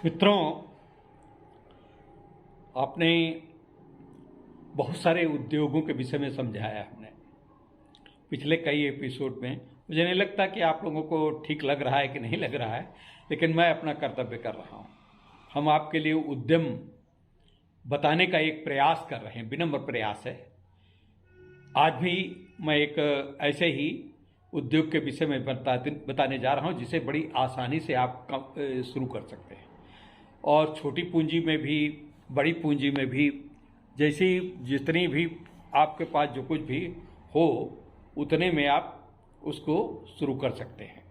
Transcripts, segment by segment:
मित्रों, आपने बहुत सारे उद्योगों के विषय में समझाया हमने पिछले कई एपिसोड में। मुझे नहीं लगता कि आप लोगों को ठीक लग रहा है कि नहीं लग रहा है, लेकिन मैं अपना कर्तव्य कर रहा हूँ। हम आपके लिए उद्यम बताने का एक प्रयास कर रहे हैं, विनम्र प्रयास है। आज भी मैं एक ऐसे ही उद्योग के विषय में बताने जा रहा हूँ जिसे बड़ी आसानी से आप शुरू कर सकते हैं, और छोटी पूंजी में भी बड़ी पूंजी में भी, जैसी जितनी भी आपके पास जो कुछ भी हो उतने में आप उसको शुरू कर सकते हैं।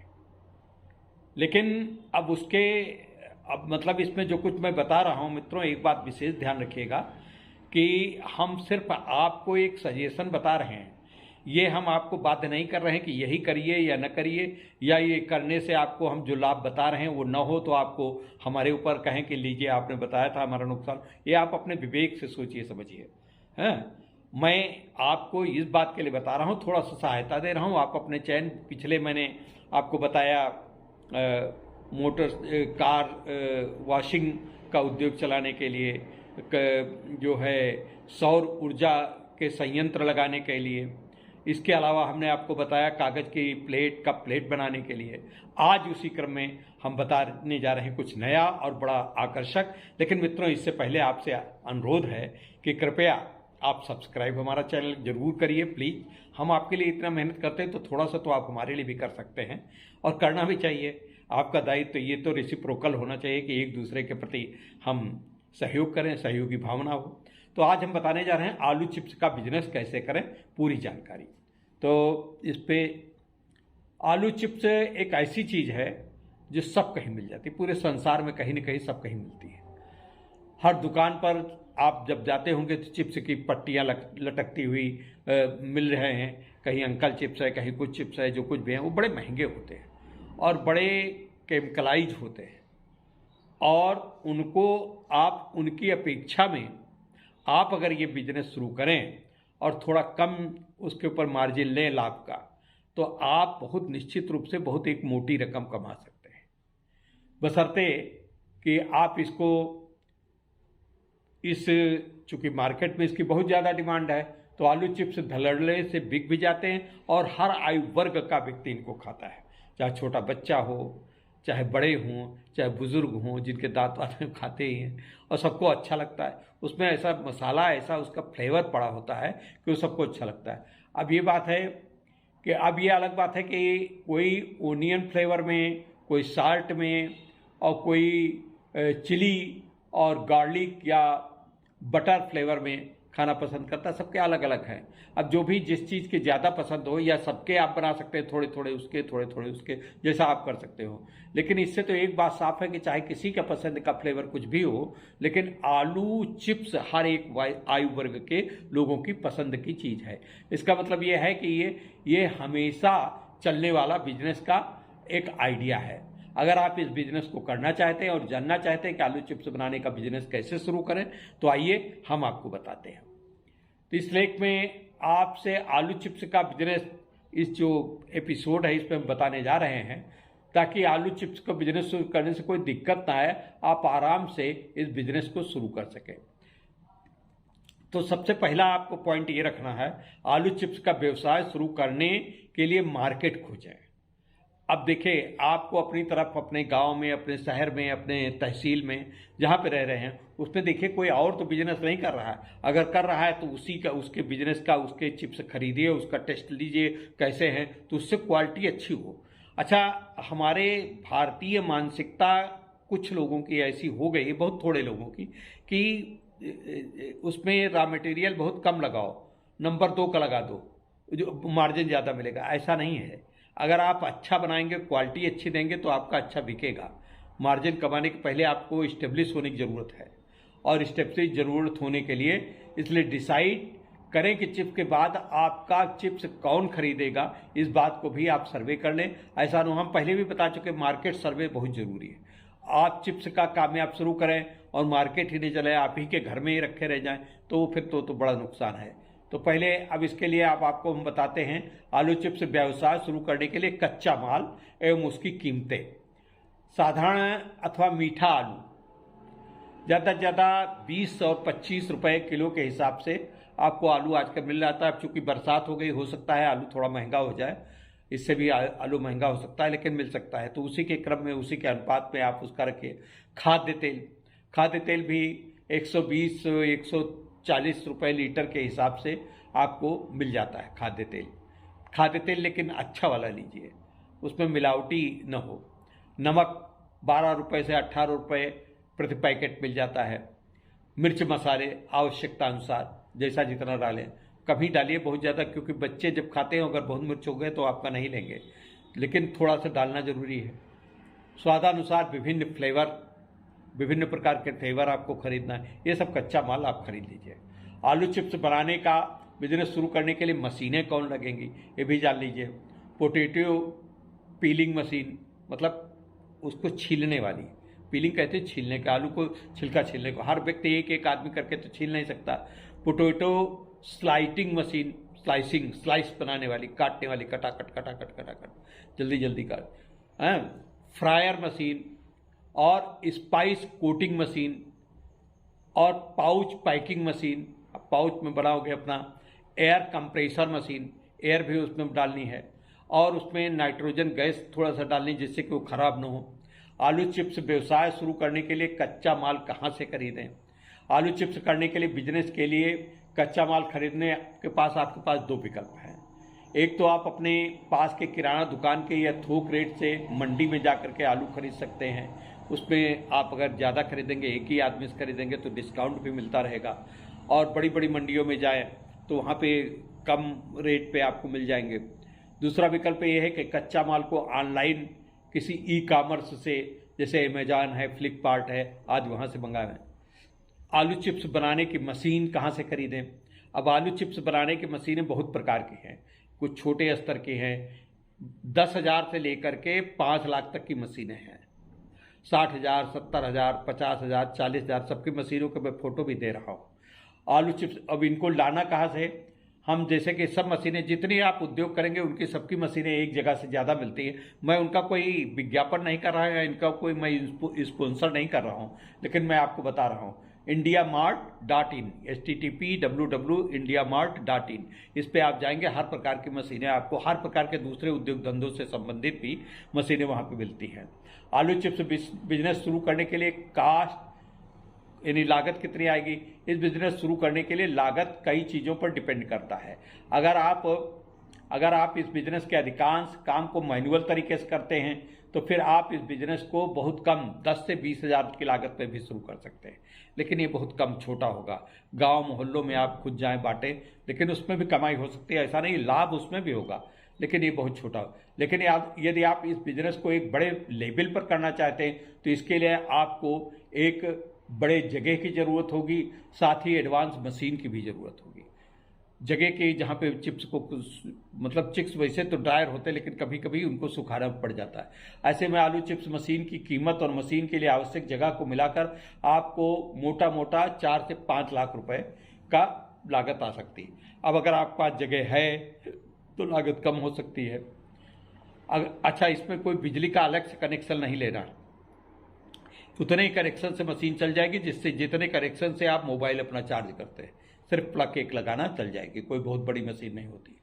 लेकिन अब मतलब इसमें जो कुछ मैं बता रहा हूँ मित्रों, एक बात विशेष ध्यान रखिएगा कि हम सिर्फ आपको एक सजेशन बता रहे हैं। ये हम आपको बाध्य नहीं कर रहे हैं कि यही करिए या न करिए, या ये करने से आपको हम जो लाभ बता रहे हैं वो न हो तो आपको हमारे ऊपर कहें कि लीजिए आपने बताया था हमारा नुकसान। ये आप अपने विवेक से सोचिए समझिए। हैं, मैं आपको इस बात के लिए बता रहा हूँ, थोड़ा सा सहायता दे रहा हूँ। आप अपने चयन, पिछले मैंने आपको बताया मोटर कार वॉशिंग का उद्योग चलाने के लिए, जो है सौर ऊर्जा के संयंत्र लगाने के लिए। इसके अलावा हमने आपको बताया कागज़ की प्लेट बनाने के लिए। आज उसी क्रम में हम बताने जा रहे हैं कुछ नया और बड़ा आकर्षक। लेकिन मित्रों, इससे पहले आपसे अनुरोध है कि कृपया आप सब्सक्राइब हमारा चैनल जरूर करिए प्लीज़। हम आपके लिए इतना मेहनत करते हैं तो थोड़ा सा तो आप हमारे लिए भी कर सकते हैं, और करना भी चाहिए। आपका दायित्व ये तो रेसिप्रोकल होना चाहिए कि एक दूसरे के प्रति हम सहयोग करें, सहयोगी भावना हो। तो आज हम बताने जा रहे हैं आलू चिप्स का बिजनेस कैसे करें, पूरी जानकारी। तो इस पे आलू चिप्स एक ऐसी चीज़ है जो सब कहीं मिल जाती है, पूरे संसार में कहीं न कहीं सब कहीं मिलती है। हर दुकान पर आप जब जाते होंगे तो चिप्स की पट्टियाँ लटकती हुई मिल रहे हैं। कहीं अंकल चिप्स है, कहीं कुछ चिप्स है, जो कुछ भी हैं वो बड़े महंगे होते हैं और बड़े केमिकलाइज होते हैं, और उनको आप उनकी अपेक्षा में आप अगर ये बिजनेस शुरू करें और थोड़ा कम उसके ऊपर मार्जिन लें लाभ का, तो आप बहुत निश्चित रूप से बहुत एक मोटी रकम कमा सकते हैं, बशर्ते कि आप चूंकि मार्केट में इसकी बहुत ज़्यादा डिमांड है, तो आलू चिप्स धड़ल्ले से बिक भी जाते हैं और हर आयु वर्ग का व्यक्ति इनको खाता है। चाहे छोटा बच्चा हो, चाहे बड़े हों, चाहे बुजुर्ग हों, जिनके दांत वात खाते ही हैं, और सबको अच्छा लगता है। उसमें ऐसा मसाला, ऐसा उसका फ्लेवर पड़ा होता है कि वो सबको अच्छा लगता है। अब ये बात है कि अब ये अलग बात है कि कोई ओनियन फ्लेवर में, कोई साल्ट में, और कोई चिली और गार्लिक या बटर फ्लेवर में खाना पसंद करता है। सबके अलग अलग है। अब जो भी जिस चीज़ के ज़्यादा पसंद हो, या सबके आप बना सकते हैं, थोड़े थोड़े उसके, थोड़े थोड़े उसके, जैसा आप कर सकते हो। लेकिन इससे तो एक बात साफ है कि चाहे किसी का पसंद का फ्लेवर कुछ भी हो, लेकिन आलू चिप्स हर एक आयु वर्ग के लोगों की पसंद की चीज़ है। इसका मतलब ये है कि ये हमेशा चलने वाला बिजनेस का एक आइडिया है। अगर आप इस बिजनेस को करना चाहते हैं और जानना चाहते हैं कि आलू चिप्स बनाने का बिजनेस कैसे शुरू करें, तो आइए हम आपको बताते हैं। तो इस लेख में आपसे आलू चिप्स का बिजनेस, इस जो एपिसोड है इसमें हम बताने जा रहे हैं, ताकि आलू चिप्स का बिजनेस शुरू करने से कोई दिक्कत ना आए, आप आराम से इस बिजनेस को शुरू कर सकें। तो सबसे पहला आपको पॉइंट ये रखना है, आलू चिप्स का व्यवसाय शुरू करने के लिए मार्केट खोजें। अब देखिए, आपको अपनी तरफ, अपने गांव में, अपने शहर में, अपने तहसील में जहाँ पे रह रहे हैं, उसमें देखिए कोई और तो बिजनेस नहीं कर रहा है। अगर कर रहा है तो उसके बिजनेस का, उसके चिप्स खरीदिए, उसका टेस्ट लीजिए कैसे हैं, तो उससे क्वालिटी अच्छी हो। अच्छा, हमारे भारतीय मानसिकता कुछ लोगों की ऐसी हो गई, बहुत थोड़े लोगों की, कि उसमें रॉ मटेरियल बहुत कम लगाओ, नंबर 2 का लगा दो, जो मार्जिन ज़्यादा मिलेगा। ऐसा नहीं है। अगर आप अच्छा बनाएंगे, क्वालिटी अच्छी देंगे, तो आपका अच्छा बिकेगा। मार्जिन कमाने के पहले आपको इस्टेब्लिश होने की ज़रूरत है, और इस्टेब्लिश ज़रूरत होने के लिए इसलिए डिसाइड करें कि चिप्स के बाद आपका चिप्स कौन खरीदेगा, इस बात को भी आप सर्वे कर लें। ऐसा नहीं, हम पहले भी बता चुके, मार्केट सर्वे बहुत ज़रूरी है। आप चिप्स का कामयाब शुरू करें और मार्केट ही नहीं चले, आप ही के घर में ही रखे रह जाएं, तो फिर तो बड़ा नुकसान है। तो पहले अब इसके लिए आपको हम बताते हैं आलू चिप्स व्यवसाय शुरू करने के लिए कच्चा माल एवं उसकी कीमतें। साधारण अथवा मीठा आलू ज़्यादा से ज़्यादा 20 और 25 रुपए किलो के हिसाब से आपको आलू आजकल मिल जाता है। अब चूंकि बरसात हो गई, हो सकता है आलू थोड़ा महंगा हो जाए, इससे भी आलू महंगा हो सकता है, लेकिन मिल सकता है। तो उसी के क्रम में, उसी के अनुपात में आप उसका रखिए। खाद्य तेल भी 120 140 रुपए लीटर के हिसाब से आपको मिल जाता है खाद्य तेल, लेकिन अच्छा वाला लीजिए, उसमें मिलावटी न हो। नमक 12 रुपए से 18 रुपए प्रति पैकेट मिल जाता है। मिर्च मसाले आवश्यकता अनुसार जैसा जितना डालें, कभी डालिए बहुत ज़्यादा, क्योंकि बच्चे जब खाते हैं अगर बहुत मिर्च हो गए तो आपका नहीं लेंगे, लेकिन थोड़ा सा डालना जरूरी है। स्वादानुसार विभिन्न प्रकार के फ्लेवर आपको खरीदना है, ये सब कच्चा माल आप खरीद लीजिए। आलू चिप्स बनाने का बिजनेस शुरू करने के लिए मशीनें कौन लगेंगी, ये भी जान लीजिए। पोटैटो पीलिंग मशीन, मतलब उसको छीलने वाली, पीलिंग कहते हैं छीलने का, आलू को छिलका छीलने को। हर व्यक्ति एक आदमी करके तो छील नहीं सकता। पोटैटो स्लाइटिंग मशीन, स्लाइस बनाने वाली, काटने वाली, कटाकट जल्दी जल्दी काट। फ्रायर मशीन और स्पाइस कोटिंग मशीन और पाउच पैकिंग मशीन, पाउच में बनाओगे अपना। एयर कंप्रेसर मशीन, एयर भी उसमें डालनी है, और उसमें नाइट्रोजन गैस थोड़ा सा डालनी जिससे कि वो खराब ना हो। आलू चिप्स व्यवसाय शुरू करने के लिए कच्चा माल कहाँ से खरीदें? आलू चिप्स करने के लिए, बिजनेस के लिए कच्चा माल खरीदने के पास आपके पास दो विकल्प हैं। एक तो आप अपने पास के किराना दुकान के या थोक रेट से मंडी में जा करके आलू खरीद सकते हैं। उसमें आप अगर ज़्यादा खरीदेंगे, एक ही आदमी से खरीदेंगे तो डिस्काउंट भी मिलता रहेगा। और बड़ी बड़ी मंडियों में जाएं तो वहाँ पे कम रेट पे आपको मिल जाएंगे। दूसरा विकल्प ये है कि कच्चा माल को ऑनलाइन किसी ई कॉमर्स से, जैसे अमेजॉन है, फ्लिपकार्ट है आदि, वहाँ से मंगाएं। आलू चिप्स बनाने की मशीन कहाँ से खरीदें? अब आलू चिप्स बनाने की मशीनें बहुत प्रकार की हैं। कुछ छोटे स्तर की हैं, 10,000 से लेकर के 5 लाख तक की मशीनें हैं। 60,000, 70,000, 50,000, 40,000 सबकी मशीनों के मैं फोटो भी दे रहा हूँ। आलू चिप्स, अब इनको लाना कहाँ से? हम जैसे कि सब मशीनें जितनी आप उद्योग करेंगे उनकी सबकी मशीनें एक जगह से ज़्यादा मिलती हैं। मैं उनका कोई विज्ञापन नहीं कर रहा है, इनका कोई मैं स्पॉन्सर नहीं कर रहा हूँ, लेकिन मैं आपको बता रहा हूँ। indiamart.in, http://indiamart.in, इस पे आप जाएंगे, हर प्रकार की मशीनें आपको, हर प्रकार के दूसरे उद्योग धंधों से संबंधित भी मशीनें वहाँ पे मिलती हैं। आलू चिप्स बिजनेस शुरू करने के लिए कास्ट यानी लागत कितनी आएगी? इस बिजनेस शुरू करने के लिए लागत कई चीज़ों पर डिपेंड करता है। अगर आप इस बिजनेस के अधिकांश काम को मैनुअल तरीके से करते हैं तो फिर आप इस बिजनेस को बहुत कम 10 से 20,000 की लागत पर भी शुरू कर सकते हैं, लेकिन ये बहुत कम, छोटा होगा। गांव मोहल्लों में आप खुद जाएं बांटें, लेकिन उसमें भी कमाई हो सकती है, ऐसा नहीं, लाभ उसमें भी होगा, लेकिन ये बहुत छोटा। लेकिन यदि आप इस बिजनेस को एक बड़े लेवल पर करना चाहते हैं तो इसके लिए आपको एक बड़े जगह की ज़रूरत होगी, साथ ही एडवांस मशीन की भी ज़रूरत होगी। जगह की जहाँ पे चिप्स को, मतलब चिप्स वैसे तो ड्रायर होते हैं लेकिन कभी कभी उनको सुखाना पड़ जाता है। ऐसे में आलू चिप्स मशीन की कीमत और मशीन के लिए आवश्यक जगह को मिलाकर आपको मोटा मोटा 4 से 5 लाख रुपए का लागत आ सकती है। अब अगर आपके पास जगह है तो लागत कम हो सकती है। अच्छा, इसमें कोई बिजली का अलग से कनेक्शन नहीं लेना, उतने ही कनेक्शन से मशीन चल जाएगी जितने कनेक्शन से आप मोबाइल अपना चार्ज करते हैं। सिर्फ प्लग एक लगाना चल जाएगी, कोई बहुत बड़ी मशीन नहीं होती।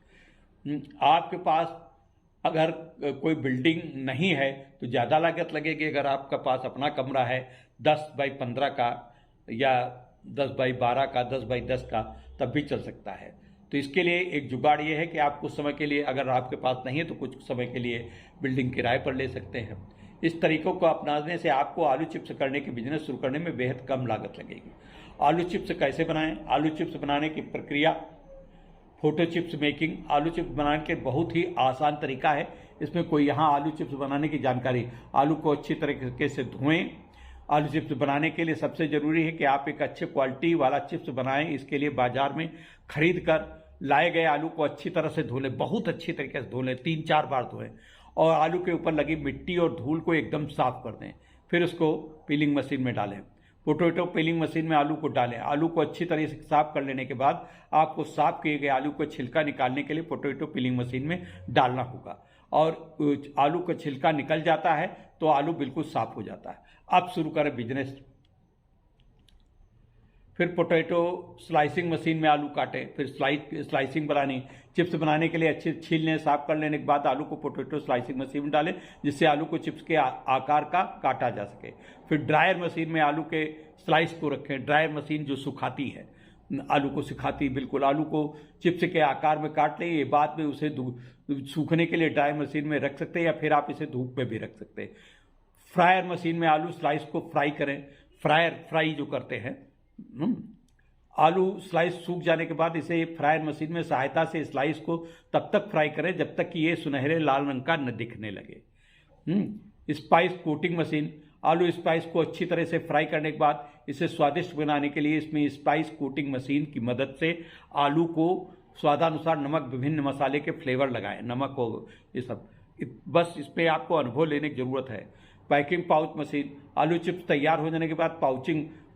आपके पास अगर कोई बिल्डिंग नहीं है तो ज़्यादा लागत लगेगी। अगर आपका पास अपना कमरा है 10 बाई 15 का या 10 बाई 12 का, 10 बाई 10 का, तब भी चल सकता है। तो इसके लिए एक जुगाड़ ये है कि आप कुछ समय के लिए, अगर आपके पास नहीं है तो कुछ समय के लिए बिल्डिंग किराए पर ले सकते हैं। इस तरीकों को अपनाने से आपको आलू चिप्स करने की बिजनेस शुरू करने में बेहद कम लागत लगेगी। आलू चिप्स कैसे बनाएं? आलू चिप्स बनाने की प्रक्रिया, फोटो चिप्स मेकिंग। आलू चिप्स बनाने के बहुत ही आसान तरीका है, इसमें कोई यहाँ आलू चिप्स बनाने की जानकारी। आलू को अच्छी तरीके से धोएं। आलू चिप्स बनाने के लिए सबसे जरूरी है कि आप एक अच्छे क्वालिटी वाला चिप्स बनाएं। इसके लिए बाजार में खरीद कर लाए गए आलू को अच्छी तरह से धो लें, बहुत अच्छी तरीके से धो लें, 3-4 बार धोएं, और आलू के ऊपर लगी मिट्टी और धूल को एकदम साफ कर दें। फिर उसको पीलिंग मशीन में डालें। पोटैटो पीलिंग मशीन में आलू को डालें। आलू को अच्छी तरह से साफ कर लेने के बाद आपको साफ किए गए आलू को छिलका निकालने के लिए पोटैटो पीलिंग मशीन में डालना होगा, और आलू का छिलका निकल जाता है तो आलू बिल्कुल साफ हो जाता है। अब शुरू करें बिजनेस। फिर पोटैटो स्लाइसिंग मशीन में आलू काटें, फिर स्लाइसिंग बनानी। चिप्स बनाने के लिए अच्छे छील लें, साफ कर लेने के बाद आलू को पोटैटो स्लाइसिंग मशीन में डालें, जिससे आलू को चिप्स के आकार का काटा जा सके। फिर ड्रायर मशीन में आलू के स्लाइस को रखें। ड्रायर मशीन जो सुखाती है, आलू को सिखाती, बिल्कुल आलू को चिप्स के आकार में काट लें। ये बाद में उसे सूखने के लिए ड्रायर मशीन में रख सकते हैं, या फिर आप इसे धूप में भी रख सकते हैं। फ्रायर मशीन में आलू स्लाइस को फ्राई करें। फ्राई जो करते हैं, आलू स्लाइस सूख जाने के बाद इसे फ्रायर मशीन में सहायता से स्लाइस को तब तक फ्राई करें जब तक कि ये सुनहरे लाल रंग का न दिखने लगे। स्पाइस कोटिंग मशीन, आलू स्पाइस को अच्छी तरह से फ्राई करने के बाद इसे स्वादिष्ट बनाने के लिए इसमें स्पाइस कोटिंग मशीन की मदद से आलू को स्वादानुसार नमक, विभिन्न मसाले के फ्लेवर लगाएं। नमक हो, ये सब बस इस पर आपको अनुभव लेने की जरूरत है। पैकिंग पाउच मशीन, आलू चिप्स तैयार हो जाने के बाद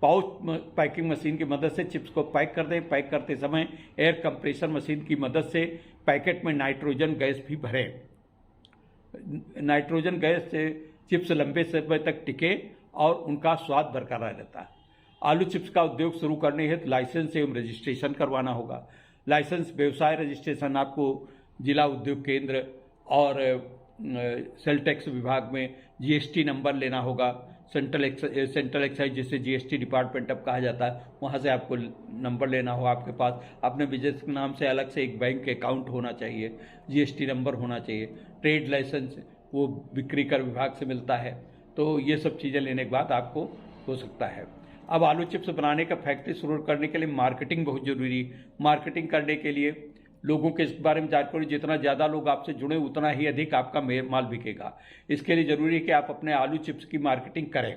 पैकिंग मशीन की मदद से चिप्स को पैक कर दें। पैक करते समय एयर कंप्रेशर मशीन की मदद से पैकेट में नाइट्रोजन गैस भी भरें। नाइट्रोजन गैस से चिप्स लंबे समय तक टिके और उनका स्वाद बरकरार रहता है। आलू चिप्स का उद्योग शुरू करने हेतु लाइसेंस एवं रजिस्ट्रेशन करवाना होगा। लाइसेंस व्यवसाय रजिस्ट्रेशन आपको जिला उद्योग केंद्र और सेल टैक्स विभाग में जीएसटी नंबर लेना होगा। सेंट्रल एक्साइज जिसे जीएसटी डिपार्टमेंट अब कहा जाता है, वहाँ से आपको नंबर लेना होगा। आपके पास अपने बिजनेस के नाम से अलग से एक बैंक अकाउंट होना चाहिए, जीएसटी नंबर होना चाहिए। ट्रेड लाइसेंस वो बिक्री कर विभाग से मिलता है। तो ये सब चीज़ें लेने के बाद आपको हो सकता है। अब आलू चिप्स बनाने का फैक्ट्री शुरू करने के लिए मार्केटिंग बहुत जरूरी। मार्केटिंग करने के लिए लोगों के इस बारे में जानकारी, जितना ज़्यादा लोग आपसे जुड़े उतना ही अधिक आपका माल बिकेगा। इसके लिए ज़रूरी है कि आप अपने आलू चिप्स की मार्केटिंग करें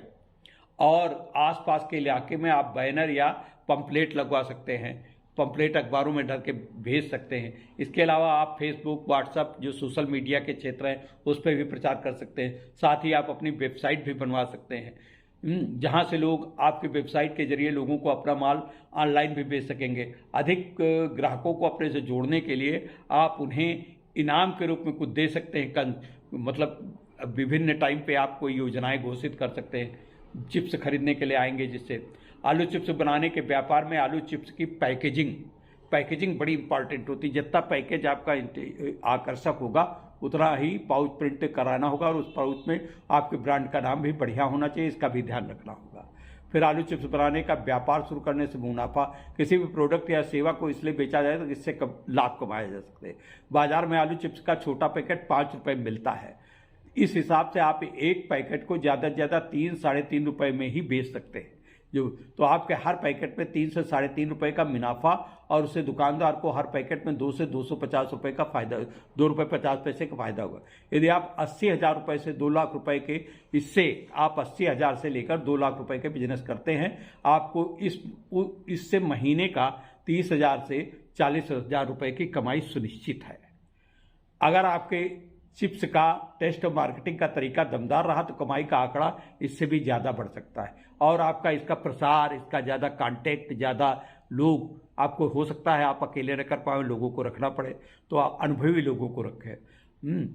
और आसपास के इलाके में आप बैनर या पंपलेट लगवा सकते हैं। पंपलेट अखबारों में डर के भेज सकते हैं। इसके अलावा आप फेसबुक, व्हाट्सएप जो सोशल मीडिया के क्षेत्र हैं उस पर भी प्रचार कर सकते हैं। साथ ही आप अपनी वेबसाइट भी बनवा सकते हैं, जहां से लोग आपकी वेबसाइट के जरिए लोगों को अपना माल ऑनलाइन भी बेच सकेंगे। अधिक ग्राहकों को अपने से जोड़ने के लिए आप उन्हें इनाम के रूप में कुछ दे सकते हैं। मतलब विभिन्न टाइम पे आप कोई योजनाएं घोषित कर सकते हैं। चिप्स खरीदने के लिए आएंगे, जिससे आलू चिप्स बनाने के व्यापार में आलू चिप्स की पैकेजिंग बड़ी इंपॉर्टेंट होती है। जितना पैकेज आपका आकर्षक होगा उतना ही पाउच प्रिंट कराना होगा, और उस पाउच में आपके ब्रांड का नाम भी बढ़िया होना चाहिए, इसका भी ध्यान रखना होगा। फिर आलू चिप्स बनाने का व्यापार शुरू करने से मुनाफा, किसी भी प्रोडक्ट या सेवा को इसलिए बेचा जाए तो इससे लाभ कमाया जा सकते हैं। बाजार में आलू चिप्स का छोटा पैकेट 5 रुपए मिलता है। इस हिसाब से आप एक पैकेट को ज़्यादा से ज़्यादा 3-3.5 रुपए में ही बेच सकते हैं। तो आपके हर पैकेट में 3 से 3.5 रुपए का मुनाफा, और उससे दुकानदार को हर पैकेट में 2 से 250 रुपए का फायदा, 2 रुपये 50 पैसे का फायदा होगा। यदि आप 80,000 रुपए से 2 लाख रुपए के, इससे आप 80,000 से लेकर 2 लाख रुपए के बिजनेस करते हैं, आपको इससे महीने का 30,000 से 40,000 रुपए की कमाई सुनिश्चित है। अगर आपके चिप्स का टेस्ट और मार्केटिंग का तरीका दमदार रहा तो कमाई का आंकड़ा इससे भी ज़्यादा बढ़ सकता है, और आपका इसका प्रसार, इसका ज़्यादा कांटेक्ट, ज़्यादा लोग आपको हो सकता है आप अकेले न कर पाए, लोगों को रखना पड़े, तो आप अनुभवी लोगों को रखें।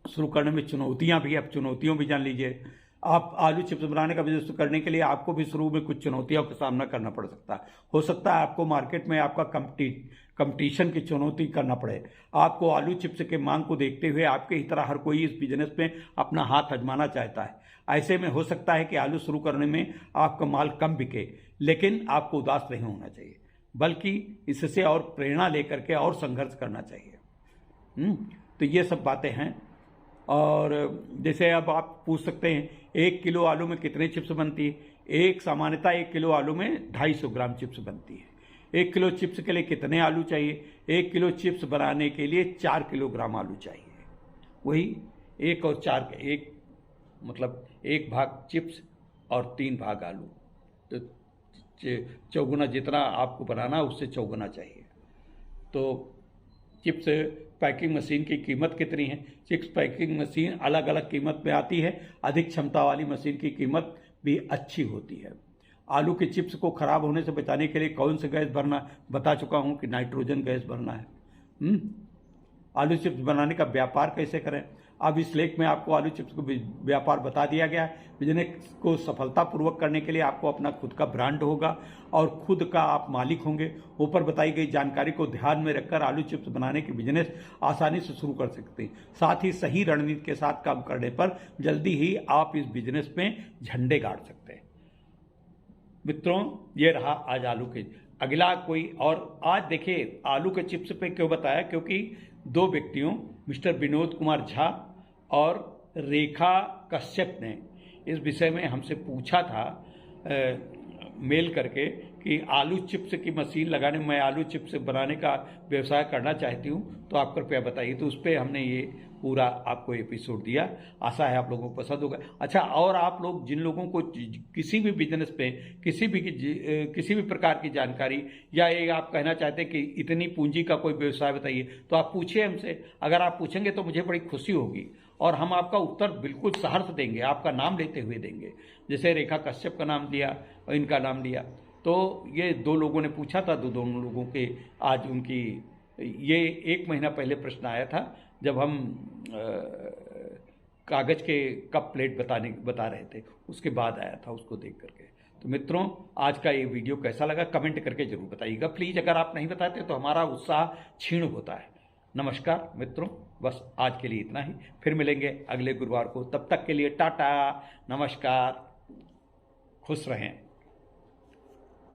शुरू करने में चुनौतियां भी, अब चुनौतियों भी जान लीजिए। आप आलू चिप्स बनाने का बिजनेस करने के लिए आपको भी शुरू में कुछ चुनौतियों का सामना करना पड़ सकता है। हो सकता है आपको मार्केट में आपका कंपटीशन की चुनौती करना पड़े। आपको आलू चिप्स के मांग को देखते हुए आपके ही तरह हर कोई इस बिजनेस में अपना हाथ आजमाना चाहता है। ऐसे में हो सकता है कि आलू शुरू करने में आपका माल कम बिके, लेकिन आपको उदास नहीं होना चाहिए, बल्कि इससे और प्रेरणा लेकर के और संघर्ष करना चाहिए। तो ये सब बातें हैं। और जैसे अब आप पूछ सकते हैं 1 किलो आलू में कितने चिप्स बनती है। सामान्यतः 1 किलो आलू में 250 ग्राम चिप्स बनती है। 1 किलो चिप्स के लिए कितने आलू चाहिए? 1 किलो चिप्स बनाने के लिए 4 किलोग्राम आलू चाहिए। वही 1 और 4 1 मतलब 1 भाग चिप्स और 3 भाग आलू, तो चौगुना जितना आपको बनाना उससे चौगुना चाहिए। तो चिप्स पैकिंग मशीन की कीमत कितनी है? चिप्स पैकिंग मशीन अलग अलग कीमत में आती है। अधिक क्षमता वाली मशीन की कीमत भी अच्छी होती है। आलू के चिप्स को खराब होने से बचाने के लिए कौन सा गैस भरना, बता चुका हूं कि नाइट्रोजन गैस भरना है। आलू चिप्स बनाने का व्यापार कैसे करें? अब इस लेख में आपको आलू चिप्स को व्यापार बता दिया गया है। बिजनेस को सफलतापूर्वक करने के लिए आपको अपना खुद का ब्रांड होगा और खुद का आप मालिक होंगे। ऊपर बताई गई जानकारी को ध्यान में रखकर आलू चिप्स बनाने की बिजनेस आसानी से शुरू कर सकते हैं। साथ ही सही रणनीति के साथ काम करने पर जल्दी ही आप इस बिजनेस में झंडे गाड़ सकते हैं। मित्रों, ये रहा आज आलू के। अगला कोई और आज देखिए आलू के चिप्स पे क्यों बताया, क्योंकि दो व्यक्तियों मिस्टर विनोद कुमार झा और रेखा कश्यप ने इस विषय में हमसे पूछा था मेल करके कि आलू चिप्स की मशीन लगाने, मैं आलू चिप्स बनाने का व्यवसाय करना चाहती हूँ, तो आप कृपया बताइए। तो उस पर हमने ये पूरा आपको एपिसोड दिया। आशा है आप लोगों को पसंद होगा। अच्छा, और आप लोग जिन लोगों को किसी भी बिजनेस पे किसी भी प्रकार की जानकारी या ये आप कहना चाहते हैं कि इतनी पूंजी का कोई व्यवसाय बताइए, तो आप पूछिए हमसे। अगर आप पूछेंगे तो मुझे बड़ी खुशी होगी और हम आपका उत्तर बिल्कुल सहर्ष देंगे, आपका नाम लेते हुए देंगे। जैसे रेखा कश्यप का नाम लिया और इनका नाम लिया, तो ये दो लोगों ने पूछा था। दोनों लोगों के आज उनकी ये 1 महीना पहले प्रश्न आया था जब हम कागज के कप प्लेट बता रहे थे, उसके बाद आया था उसको देख करके। तो मित्रों, आज का ये वीडियो कैसा लगा कमेंट करके जरूर बताइएगा प्लीज़। अगर आप नहीं बताते तो हमारा उत्साह क्षीण होता है। नमस्कार मित्रों, बस आज के लिए इतना ही। फिर मिलेंगे अगले गुरुवार को। तब तक के लिए टाटा, नमस्कार, खुश रहें।